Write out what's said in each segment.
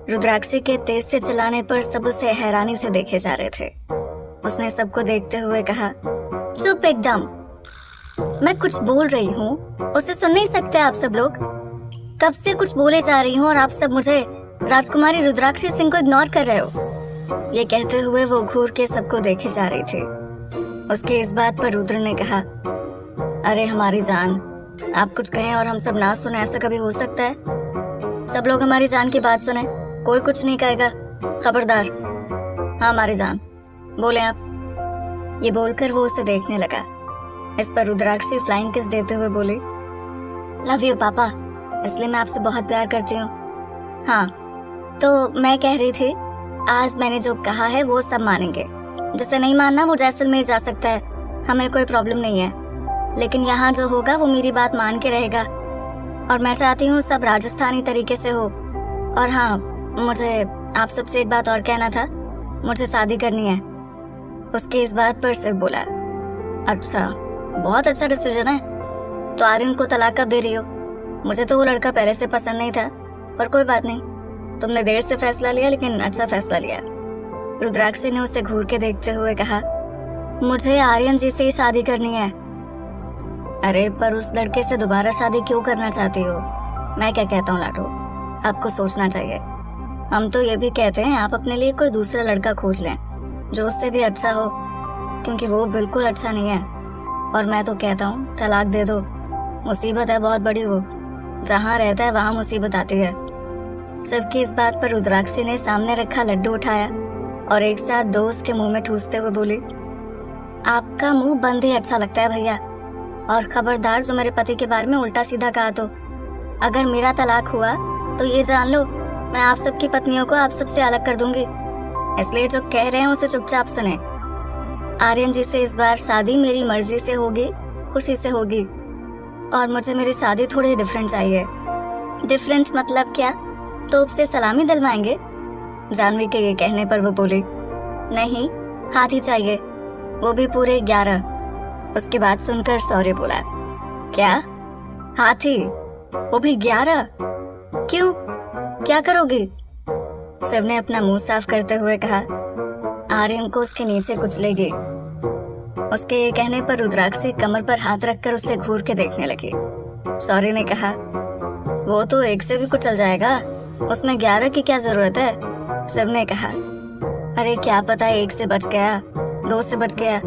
रुद्राक्षी के तेज से चलाने पर सब उसे हैरानी से देखे जा रहे थे। उसने सबको देखते हुए कहा, चुप एकदम, मैं कुछ बोल रही हूँ, उसे सुन नहीं सकते आप सब लोग? कब से कुछ बोले जा रही हूँ और आप सब मुझे राजकुमारी रुद्राक्षी सिंह को इग्नोर कर रहे हो। ये कहते हुए वो घूर के सबको देखे जा रही थी। उसके इस बात पर रुद्र ने कहा, अरे हमारी जान, आप कुछ कहें और हम सब ना सुने, ऐसा कभी हो सकता है? सब लोग हमारी जान की बात सुने, कोई कुछ नहीं कहेगा, खबरदार। हाँ हमारी जान, बोले आप। ये बोलकर वो उसे देखने लगा। इस पर रुद्राक्षी फ्लाइंग किस देते हुए बोली, लव यू पापा, इसलिए मैं आपसे बहुत प्यार करती हूँ। हाँ तो मैं कह रही थी, आज मैंने जो कहा है वो सब मानेंगे। जिसे नहीं मानना वो जैसलमेर जा सकता है, हमें कोई प्रॉब्लम नहीं है। लेकिन यहाँ जो होगा वो मेरी बात मान के रहेगा। और मैं चाहती हूँ सब राजस्थानी तरीके से हो। और हाँ, मुझे आप सबसे एक बात और कहना था, मुझे शादी करनी है। उसकी इस बात पर शिव बोला, अच्छा बहुत अच्छा डिसीजन है। तो आर्यन को तलाक कब दे रही हो? मुझे तो वो लड़का पहले से पसंद नहीं था, पर कोई बात नहीं, तुमने देर से फैसला लिया लेकिन अच्छा फैसला लिया। रुद्राक्षी ने उसे घूर के देखते हुए कहा, मुझे आर्यन जी से ही शादी करनी है। अरे पर उस लड़के से दोबारा शादी क्यों करना चाहती हो? मैं क्या कहता हूँ लाडो, आपको सोचना चाहिए। हम तो ये भी कहते हैं आप अपने लिए कोई दूसरा लड़का खोज लें जो उससे भी अच्छा हो, क्योंकि वो बिल्कुल अच्छा नहीं है। और मैं तो कहता हूँ तलाक दे दो, मुसीबत है बहुत बड़ी, वो जहाँ रहता है वहाँ मुसीबत आती है। शिव की इस बात पर रुद्राक्षी ने सामने रखा लड्डू उठाया और एक साथ दो उसके मुंह में ठूसते हुए बोली, आपका मुंह बंद ही अच्छा लगता है भैया। और खबरदार जो मेरे पति के बारे में उल्टा सीधा कहा तो अगर मेरा तलाक हुआ तो ये जान लो, मैं आप सबकी पत्नियों को आप सबसे अलग कर दूंगी। इसलिए जो कह रहे हैं उसे चुपचाप सुने। आर्यन जी से इस बार शादी मेरी मर्जी से होगी, खुशी से होगी। और मुझे मेरी शादी थोड़ी डिफरेंट चाहिए। डिफरेंट मतलब क्या? तोप से सलामी दिलवाएंगे? जानवी के ये कहने पर वो बोली, नहीं, हाथी चाहिए, वो भी पूरे 11। उसकी बात सुनकर शौर्य बोला, क्या हाथी, वो भी 11? क्यों, क्या करोगी? शिव ने अपना मुंह साफ करते हुए कहा, आर्यन को उसके नीचे कुचलेगी। उसके ये कहने पर रुद्राक्षी कमर पर हाथ रखकर उससे घूर के देखने लगी। शौर्य ने कहा, वो तो एक से भी कुचल जाएगा, उसमें 11 की क्या जरूरत है? शिव ने कहा, अरे क्या पता, एक से बच गया, 2 से बच गया,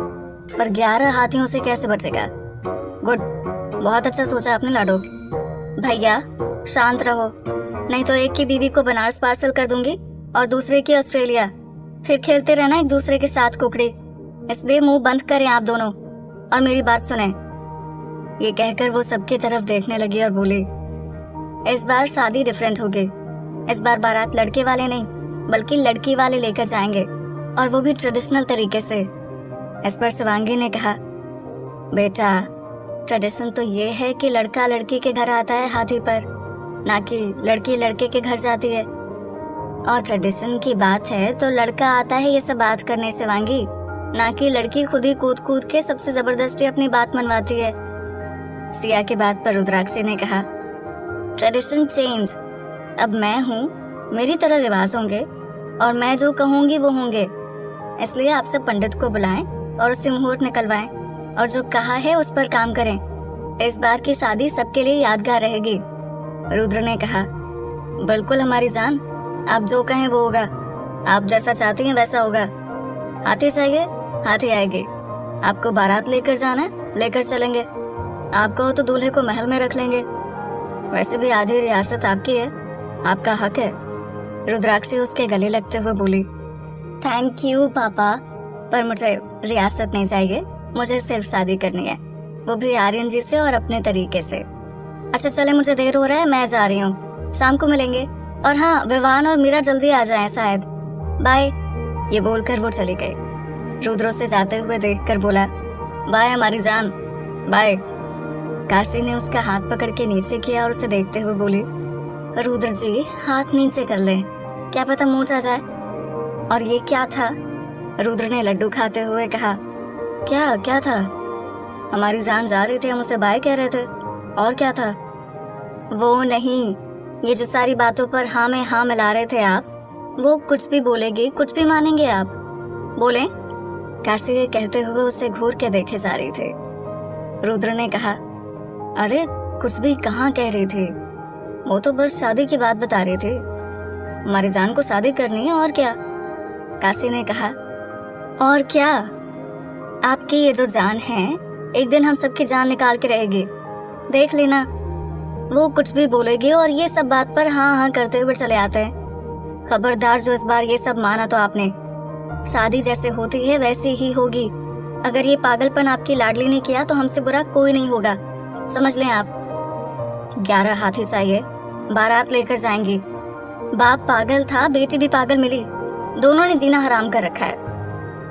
पर 11 हाथियों से कैसे बचेगा? गुड, बहुत अच्छा सोचा आपने लाडो। भैया शांत रहो, नहीं तो एक की बीवी को बनारस पार्सल कर दूंगी और दूसरे की ऑस्ट्रेलिया, फिर खेलते रहना एक दूसरे के साथ कुकड़ी। इसलिए मुंह बंद करें आप दोनों और मेरी बात सुने। ये कहकर वो सबकी तरफ देखने लगी और बोली, इस बार शादी डिफरेंट होगी। इस बार बारात लड़के वाले नहीं बल्कि लड़की वाले लेकर जाएंगे, और वो भी ट्रेडिशनल तरीके से। इस पर शिवांगी ने कहा, बेटा ट्रेडिशन तो ये है कि लड़का लड़की के घर आता है हाथी पर, ना कि लड़की लड़के के घर जाती है। और ट्रेडिशन की बात है तो लड़का आता है ये सब बात करने शिवांगी, ना कि लड़की खुद ही कूद कूद के सबसे जबरदस्ती अपनी बात मनवाती है। सिया की बात पर रुद्राक्षी ने कहा, ट्रेडिशन चेंज, अब मैं हूँ, मेरी तरह रिवाज होंगे और मैं जो कहूँगी वो होंगे। इसलिए आप सब पंडित को बुलाएं और उससे मुहूर्त निकलवाएं और जो कहा है उस पर काम करें। इस बार की शादी सबके लिए यादगार रहेगी। रुद्र ने कहा, बिल्कुल हमारी जान, आप जो कहें वो होगा, आप जैसा चाहती हैं वैसा होगा। हाथी चाहिए, हाथी आएगी। आपको बारात लेकर जाना है, लेकर चलेंगे। आपको हो तो दूल्हे को महल में रख लेंगे। वैसे भी आधी रियासत आपकी है, आपका हक है। रुद्राक्षी उसके गले लगते हुए बोली, थैंक यू पापा, पर मुझे रियासत नहीं चाहिए, मुझे सिर्फ शादी करनी है, वो भी आर्यन जी से और अपने तरीके से। अच्छा चले, मुझे देर हो रहा है, मैं जा रही हूँ, शाम को मिलेंगे। और हाँ, विवान और मीरा जल्दी आ जाएं शायद। बाय। ये बोलकर वो चली गई। रुद्र से जाते हुए देखकर बोला, बाय हमारी जान, बाय। काशी ने उसका हाथ पकड़ के नीचे किया और उसे देखते हुए बोली, रुद्र जी हाथ नीचे कर ले, क्या पता मूंछ आ जाए। और ये क्या था? रुद्र ने लड्डू खाते हुए कहा, क्या क्या था? हमारी जान जा रही थी, हम उसे बाय कह रहे थे। और क्या था? वो नहीं, ये जो सारी बातों पर हाँ में हाँ मिला रहे थे आप, वो कुछ भी बोलेगी, कुछ भी मानेंगे आप? बोले? काशी ये कहते हुए उसे घूर के देखे जा रही थी। रुद्र ने कहा, अरे कुछ भी कहाँ कह रही थी, वो तो बस शादी की बात बता रही थी। हमारी जान को शादी करनी है, और क्या? काशी ने कहा, और क्या? आपकी ये जो जान है, एक दिन हम सबकी जान निकाल के रहेगी, देख लेना। वो कुछ भी बोलेगी और ये सब बात पर हाँ हाँ करते हुए चले आते हैं। खबरदार जो इस बार ये सब माना तो आपने, शादी जैसे होती है वैसी ही होगी। अगर ये पागलपन आपकी लाडली ने किया तो हमसे बुरा कोई नहीं होगा, समझ लें आप। 11 हाथी चाहिए, बारात लेकर जाएंगी। बाप पागल था, बेटी भी पागल मिली, दोनों ने जीना हराम कर रखा है।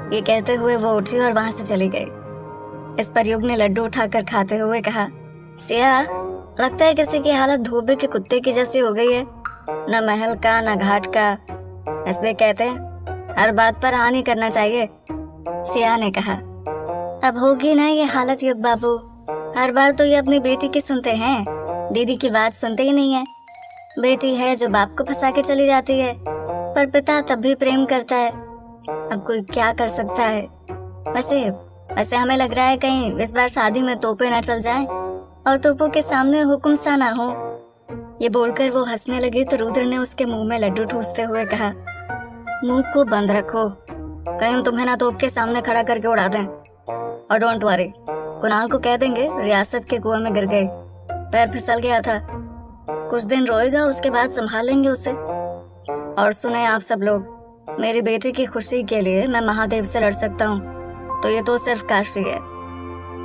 ये कहते हुए वो उठी और वहां से चली गई। इस पर युग ने लड्डू उठाकर खाते हुए कहा, सिया, लगता है किसी की हालत धोबे के कुत्ते की जैसी हो गई है, न महल का न घाट का। इसलिए कहते हैं हर बात पर हाँ नहीं करना चाहिए। सिया ने कहा, अब होगी ना ये हालत युग बाबू, हर बार तो ये अपनी बेटी की सुनते हैं, दीदी की बात सुनते ही नहीं है। बेटी है जो बाप को फंसा के चली जाती है, पर पिता तब भी प्रेम करता है। अब कोई क्या कर सकता है? वैसे हमें लग रहा है कहीं इस बार शादी में तोपे ना चल जाएं और तोपों के सामने हुक्म सा ना हो। ये बोलकर वो हंसने लगी तो रुद्र ने उसके मुंह में लड्डू ठूसते हुए कहा, मुंह को बंद रखो, कहीं हम तुम्हें ना तोप के सामने खड़ा करके उड़ा दें। और डोंट वरी, कुणाल को कह देंगे रियासत के कुएं में गिर गए, पैर फिसल गया था, कुछ दिन रोएगा, उसके बाद संभाल लेंगे उसे। और सुने आप सब लोग, मेरी बेटी की खुशी के लिए मैं महादेव से लड़ सकता हूँ, तो ये तो सिर्फ काशी है,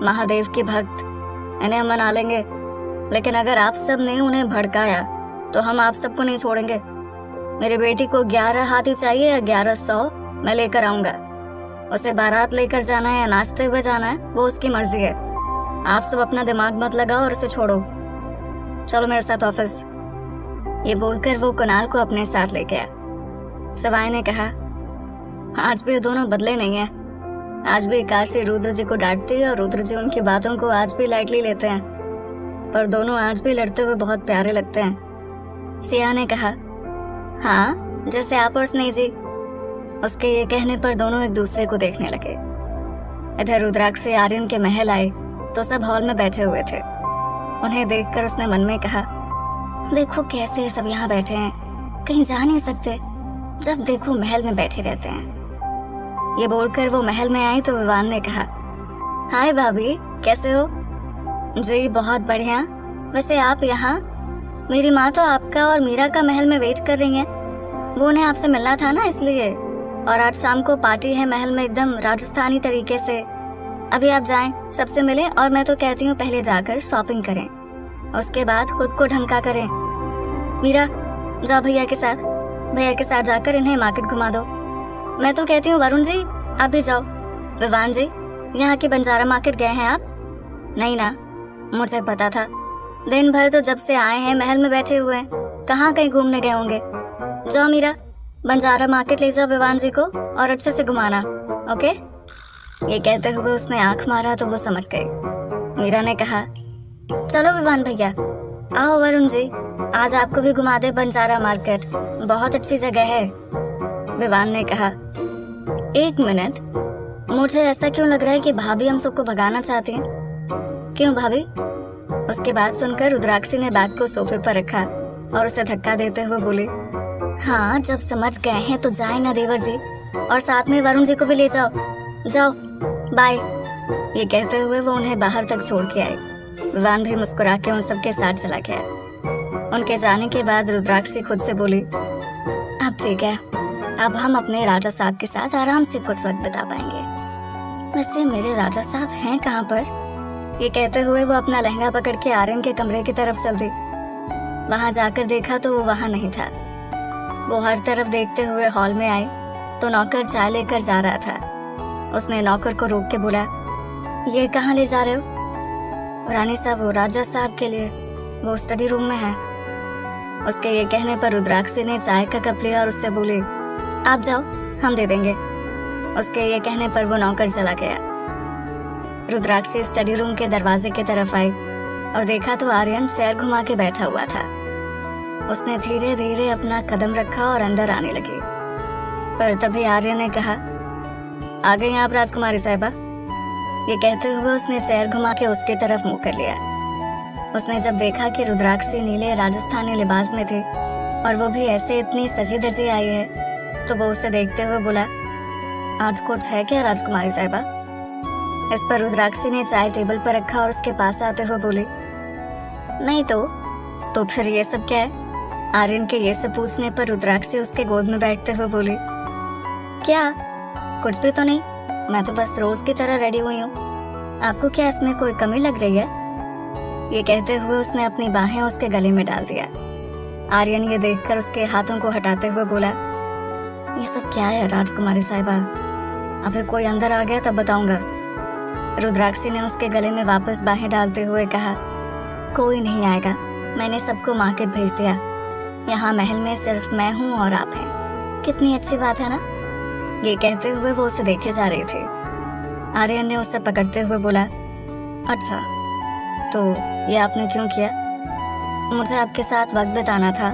महादेव की भक्त, इन्हें हम मना लेंगे। लेकिन अगर आप सब ने उन्हें भड़काया तो हम आप सबको नहीं छोड़ेंगे। मेरी बेटी को 11 हाथी चाहिए या 1100, मैं लेकर आऊंगा। उसे बारात लेकर जाना है या नाचते हुए जाना है, वो उसकी मर्जी है। आप सब अपना दिमाग मत लगाओ और उसे छोड़ो। चलो मेरे साथ ऑफिस। ये बोलकर वो कुणाल को अपने साथ ले गया। सवाई ने कहा, आज भी दोनों बदले नहीं है। आज भी काशी रुद्र जी को डांटती है और रुद्र जी उनकी बातों को आज भी लाइटली लेते हैं, पर दोनों आज भी लड़ते हुए बहुत प्यारे लगते हैं। सिया ने कहा, हाँ, जैसे आप और स्नेह जी। उसके ये कहने पर दोनों एक दूसरे को देखने लगे। इधर रुद्राक्षी आर्यन के महल आए तो सब हॉल में बैठे हुए थे। उन्हें देखकर उसने मन में कहा, देखो कैसे सब यहाँ बैठे हैं, कहीं जा नहीं सकते, जब देखो महल में बैठे रहते हैं। ये बोलकर वो महल में आई तो विवान ने कहा, हाय भाभी, कैसे हो? जी बहुत बढ़िया। वैसे आप यहाँ? मेरी माँ तो आपका और मीरा का महल में वेट कर रही हैं। वो उन्हें आपसे मिलना था ना, इसलिए। और आज शाम को पार्टी है महल में, एकदम राजस्थानी तरीके से। अभी आप जाएं, सबसे मिलें, और मैं तो कहती हूँ पहले जाकर शॉपिंग करें, उसके बाद खुद को ढंग का करें। मीरा, जाओ भैया के साथ जाकर इन्हें मार्केट घुमा दो। मैं तो कहती हूँ वरुण जी, आप भी जाओ। विवान जी, यहाँ की बंजारा मार्केट गए हैं आप? नहीं ना, मुझे पता था। दिन भर तो जब से आए हैं महल में बैठे हुए हैं, कहाँ कहीं घूमने गए होंगे। जाओ मीरा, बंजारा मार्केट ले जाओ विवान जी को और अच्छे से घुमाना, ओके? ये कहते हुए उसने आंख मारा तो वो समझ गई। मीरा ने कहा, चलो विवान भैया, आओ वरुण जी, आज आपको भी घुमा दे बंजारा मार्केट, बहुत अच्छी जगह है। विवान ने कहा, एक मिनट, मुझे ऐसा क्यों लग रहा है कि भाभी हम सबको भगाना चाहती हैं? क्यों भाभी? उसकी बात सुनकर रुद्राक्षी ने बैग को सोफे पर रखा और उसे धक्का देते हुए बोली, हाँ, जब समझ गए हैं तो जाए ना देवर जी, और साथ में वरुण जी को भी ले जाओ। जाओ, बाय। ये कहते हुए वो उन्हें बाहर तक छोड़ के आए। विवान भी मुस्कुरा के उन सबके साथ चला गया। उनके जाने के बाद रुद्राक्षी खुद से बोली, अब ठीक है, अब हम अपने राजा साहब के साथ आराम से कुछ वक्त बिता पाएंगे। वैसे मेरे राजा साहब हैं कहाँ पर? ये कहते हुए वो अपना लहंगा पकड़ के आर्यन के कमरे की तरफ चल दी। वहां जाकर देखा तो वो वहां नहीं था। वो हर तरफ देखते हुए हॉल में आई तो नौकर चाय लेकर जा रहा था। उसने नौकर को रोक के बोला, ये कहाँ ले जा रहे हो? रानी साहब, वो राजा साहब के लिए, वो स्टडी रूम में है। उसके ये कहने पर रुद्राक्षी ने चाय का कप लिया और उससे बोली, आप जाओ, हम दे देंगे। उसके ये कहने पर वो नौकर चला गया। रुद्राक्षी स्टडी रूम के दरवाजे की तरफ आई और देखा तो आर्यन चेयर घुमा के बैठा हुआ था। उसने धीरे धीरे अपना कदम रखा और अंदर आने लगी। पर तभी आर्यन ने कहा, आ गई आप राजकुमारी साहिबा। ये कहते हुए उसने चेयर घुमा के उसकी तरफ मुंह कर लिया। उसने जब देखा कि रुद्राक्षी नीले राजस्थानी लिबास में थी और वो भी ऐसे इतनी सजी धजी आई है, तो वो उसे देखते हुए बोला, आज कुछ है क्या राजकुमारी साहिबा? इस पर रुद्राक्षी ने चाय टेबल पर रखा और उसके पास आते हुए बोली, नहीं तो फिर ये सब क्या है? आर्यन के ये सब पूछने पर रुद्राक्षी उसके गोद में बैठते हुए बोली, क्या? कुछ भी तो नहीं, मैं तो बस रोज की तरह रेडी हुई हूँ। आपको क्या इसमें कोई कमी लग रही है? ये कहते हुए उसने अपनी बाहें उसके गले में डाल दिया। आर्यन ये देखकर उसके हाथों को हटाते हुए बोला, ये सब क्या है राजकुमारी साहिबा? अभी कोई अंदर आ गया तब बताऊंगा। रुद्राक्षी ने उसके गले में वापस बाहें डालते हुए कहा, कोई नहीं आएगा, मैंने सबको मार्केट भेज दिया। यहाँ महल में सिर्फ मैं हूँ और आप हैं। कितनी अच्छी बात है ना? ये कहते हुए वो उसे देखे जा रही थी। आर्यन ने उसे पकड़ते हुए बोला, अच्छा तो ये आपने क्यों किया? मुझे आपके साथ वक्त बिताना था,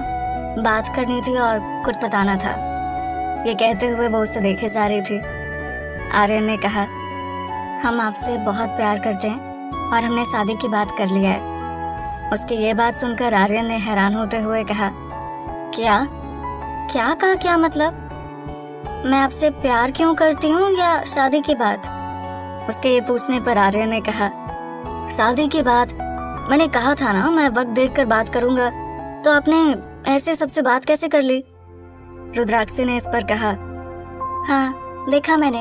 बात करनी थी और कुछ बताना था। ये कहते हुए वो उसे देखे जा रही थी। आर्यन ने कहा, हम आपसे बहुत प्यार करते हैं और हमने शादी की बात कर लिया है। उसकी ये बात सुनकर आर्यन ने हैरान होते हुए कहा, क्या क्या कहा? क्या मतलब? मैं आपसे प्यार क्यों करती हूँ या शादी की बात? उसके ये पूछने पर आर्यन ने कहा, शादी की बात? मैंने कहा था ना मैं वक्त देखकर बात करूंगा, तो आपने ऐसे सबसे बात कैसे कर ली? रुद्राक्षी ने इस पर कहा, हाँ देखा मैंने,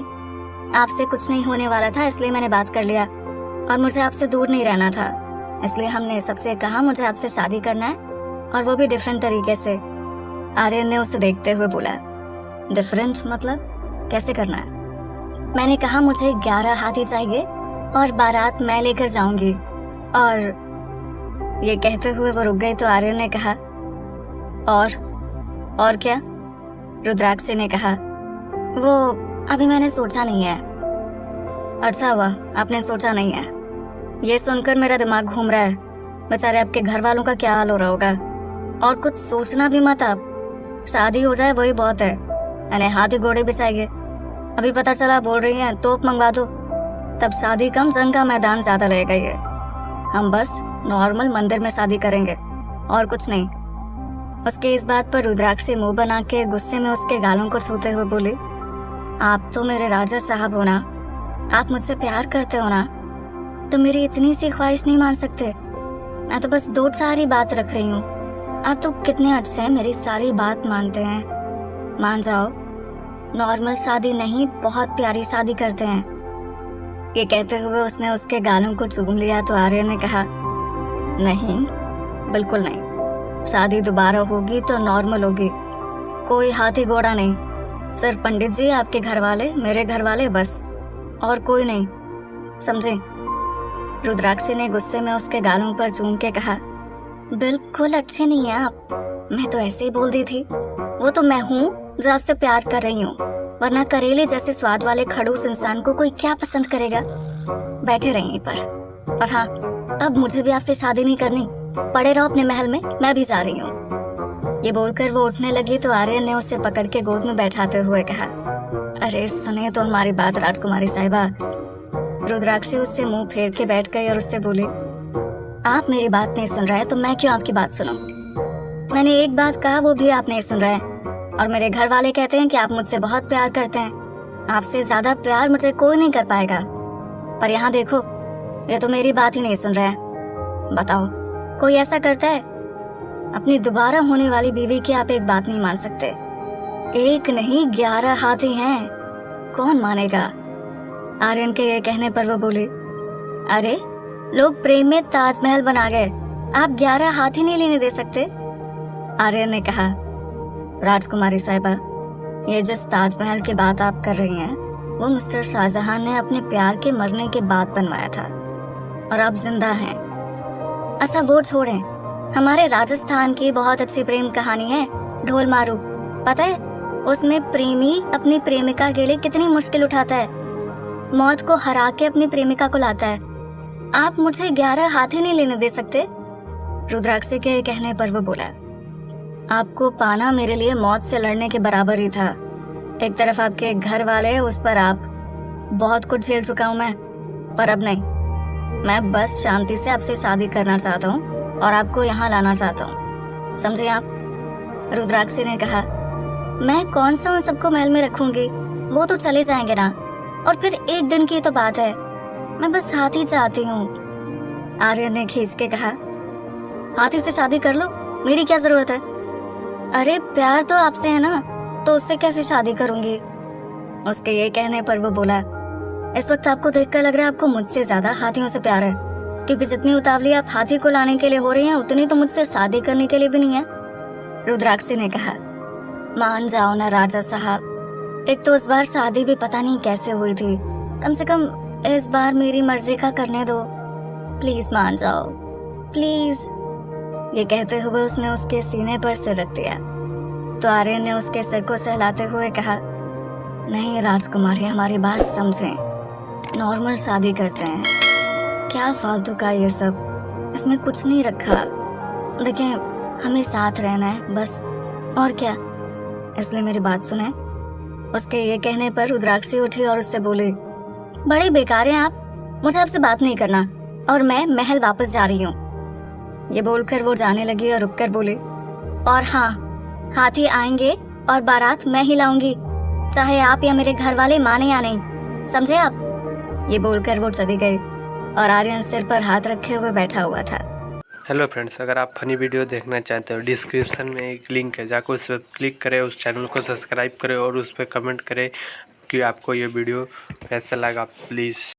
आपसे कुछ नहीं होने वाला था इसलिए मैंने बात कर लिया, और मुझे आपसे दूर नहीं रहना था, इसलिए हमने सबसे कहा मुझे आपसे शादी करना है, और वो भी डिफरेंट तरीके से। आर्यन ने उसे देखते हुए बोला, डिफरेंट मतलब कैसे करना है? मैंने कहा मुझे 11 हाथी चाहिए और बारात मैं लेकर जाऊंगी। और ये कहते हुए वो रुक गई तो आर्यन ने कहा, और क्या? रुद्राक्षी ने कहा, वो अभी मैंने सोचा नहीं है। अच्छा हुआ आपने सोचा नहीं है। ये सुनकर मेरा दिमाग घूम रहा है। बेचारे आपके घर वालों का क्या हाल हो रहा होगा। और कुछ सोचना भी मत आप, शादी हो जाए वही बहुत है। यानी हाथी घोड़े भी चाहिए। अभी पता चला बोल रही हैं तोप मंगवा दो, तब शादी कम जंग का मैदान ज्यादा लगेगा। ये हम बस नॉर्मल मंदिर में शादी करेंगे और कुछ नहीं। उसके इस बात पर रुद्राक्षी मुंह बना के गुस्से में उसके गालों को छूते हुए बोली, आप तो मेरे राजा साहब हो ना, आप मुझसे प्यार करते हो ना, तो मेरी इतनी सी ख्वाहिश नहीं मान सकते? मैं तो बस 2-4 ही बात रख रही हूँ। आप तो कितने अच्छे हैं, मेरी सारी बात मानते हैं। मान जाओ, नॉर्मल शादी नहीं बहुत प्यारी शादी करते हैं। ये कहते हुए उसने उसके गालों को चूम लिया तो आर्यन ने कहा, नहीं बिल्कुल नहीं, शादी दोबारा होगी तो नॉर्मल होगी, कोई हाथी घोड़ा नहीं। सिर्फ पंडित जी, आपके घर वाले, मेरे घर वाले, बस, और कोई नहीं, समझे? रुद्राक्षी ने गुस्से में उसके गालों पर चूम के कहा, बिल्कुल अच्छे नहीं है आप, मैं तो ऐसे ही बोल दी थी। वो तो मैं हूँ जो आपसे प्यार कर रही हूँ, वरना करेले जैसे स्वाद वाले खड़ूस इंसान को कोई क्या पसंद करेगा? बैठे रहिए पर। और हाँ, अब मुझे भी आपसे शादी नहीं करनी, पड़े रहो अपने महल में, मैं भी जा रही हूँ। ये बोलकर वो उठने लगी तो आर्यन ने उसे पकड़ के गोद में बैठाते हुए कहा, अरे सुनिए तो हमारी बात राजकुमारी साहिबा। रुद्राक्षी उससे मुंह फेर के बैठ गई और उससे बोली, आप मेरी बात नहीं सुन रहे तो मैं क्यों आपकी बात सुनूं? मैंने एक बात कहा वो भी आप नहीं सुन रहे, और मेरे घर वाले कहते हैं कि आप मुझसे बहुत प्यार करते हैं। आपसे ज्यादा प्यार मुझे कोई नहीं कर पाएगा। पर यहाँ देखो, ये तो मेरी बात ही नहीं सुन रहे हैं। बताओ, कोई ऐसा करता है? अपनी दोबारा होने वाली बीवी की आप एक बात नहीं मान सकते। एक नहीं 11 हाथी हैं, कौन मानेगा? आर्यन के ये कहने पर वो बोली, अरे लोग प्रेम में ताजमहल बना गए, आप 11 हाथी नहीं लेने दे सकते? आर्यन ने कहा, राजकुमारी साहिबा, ये जिस ताजमहल की बात आप कर रही हैं, वो मिस्टर शाहजहां ने अपने प्यार के मरने के बाद बनवाया था, और आप जिंदा हैं। अच्छा वो छोड़ें, हमारे राजस्थान की बहुत अच्छी प्रेम कहानी है ढोल मारू। पता है उसमें प्रेमी अपनी प्रेमिका के लिए कितनी मुश्किल उठाता है, मौत को हरा के अपनी प्रेमिका को लाता है। आप मुझे 11 हाथी नहीं लेने दे सकते? रुद्राक्षी के कहने पर वो बोला, आपको पाना मेरे लिए मौत से लड़ने के बराबर ही था। एक तरफ आपके घर वाले, उस पर आप। बहुत कुछ झेल चुका हूँ मैं, पर अब नहीं। मैं बस शांति से आपसे शादी करना चाहता हूँ और आपको यहाँ लाना चाहता हूँ, समझे आप? रुद्राक्षी ने कहा, मैं कौन सा उन सबको महल में रखूंगी, वो तो चले जाएंगे ना, और फिर एक दिन की तो बात है, मैं बस हाथी चाहती हूँ। आर्यन ने खींच के कहा, हाथी से शादी कर लो, मेरी क्या जरूरत है? अरे प्यार तो आपसे है ना, तो उससे कैसे शादी करूंगी? उसके ये कहने पर वो बोला, इस वक्त आपको देखकर लग रहा है आपको मुझसे ज्यादा हाथियों से प्यार है, क्योंकि जितनी उतावली आप हाथी को लाने के लिए हो रही हैं, उतनी तो मुझसे शादी करने के लिए भी नहीं है। रुद्राक्षी ने कहा, मान जाओ ना राजा साहब, एक तो इस बार शादी भी पता नहीं कैसे हुई थी, कम से कम इस बार मेरी मर्जी का करने दो, प्लीज मान जाओ, प्लीज। ये कहते हुए उसने उसके सीने पर सिर रख दिया तो आर्यन ने उसके सिर को सहलाते हुए कहा, नहीं राजकुमारी, हमारी बात समझें, नॉर्मल शादी करते हैं, क्या फालतू का ये सब, इसमें कुछ नहीं रखा। देखें, हमें साथ रहना है बस, और क्या, इसलिए मेरी बात सुने। उसके ये कहने पर रुद्राक्षी उठी और उससे बोली, बड़े बेकार हैं आप, मुझे आपसे बात नहीं करना और मैं महल वापस जा रही हूँ। ये बोलकर वो जाने लगी और रुककर बोली, और हाँ, हाथी आएंगे और बारात मैं ही लाऊंगी, चाहे आप या मेरे घर वाले माने या नहीं, समझे आप? ये बोलकर वो चली गई और आर्यन सिर पर हाथ रखे हुए बैठा हुआ था। हेलो फ्रेंड्स, अगर आप फनी वीडियो देखना चाहते हो, डिस्क्रिप्शन में एक लिंक है, जाकर उस पर क्लिक करें, उस चैनल को सब्सक्राइब करें और उस पर कमेंट करें कि आपको ये वीडियो कैसा लगा प्लीज़।